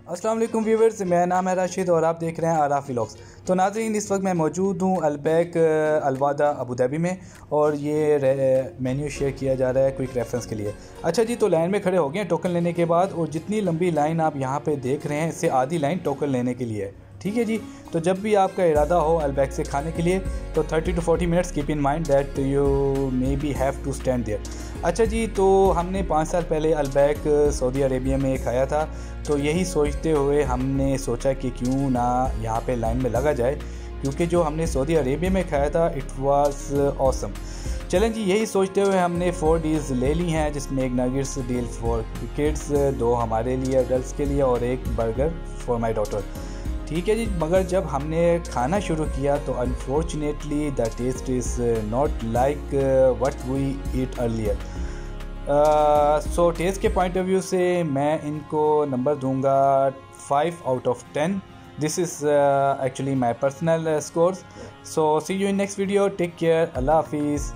अस्सलाम वालेकुम व्यूवर्स, मेरा नाम है राशिद और आप देख रहे हैं आराफ व्लॉग्स। तो नाज़रीन, इस वक्त मैं मौजूद हूँ अल्बैक अलवादा अबू धाबी में और ये मेन्यू शेयर किया जा रहा है क्विक रेफरेंस के लिए। अच्छा जी, तो लाइन में खड़े हो गए टोकन लेने के बाद, और जितनी लंबी लाइन आप यहाँ पे देख रहे हैं इससे आधी लाइन टोकन लेने के लिए है। ठीक है जी। तो जब भी आपका इरादा हो अल्बैक से खाने के लिए तो 30 to 40 minutes keep in mind that you may be have to stand there. अच्छा जी, तो हमने 5 साल पहले अल्बैक सऊदी अरेबिया में खाया था, तो यही सोचते हुए हमने सोचा कि क्यों ना यहाँ पे लाइन में लगा जाए, क्योंकि जो हमने सऊदी अरेबिया में खाया था इट वाज ऑसम। चलें जी, यही सोचते हुए हमने 4 डील्स ले ली हैं, जिसमें एक नगेट्स डील फॉर किड्स, 2 हमारे लिए अडल्ट्स के लिए और एक बर्गर फॉर माय डॉटर। ठीक है जी। मगर जब हमने खाना शुरू किया तो unfortunately the taste is not like what we eat earlier. So taste के पॉइंट ऑफ व्यू से मैं इनको नंबर दूंगा 5 out of 10। This is actually my personal scores. So see you in next video. Take care. अल्लाह हाफिज़।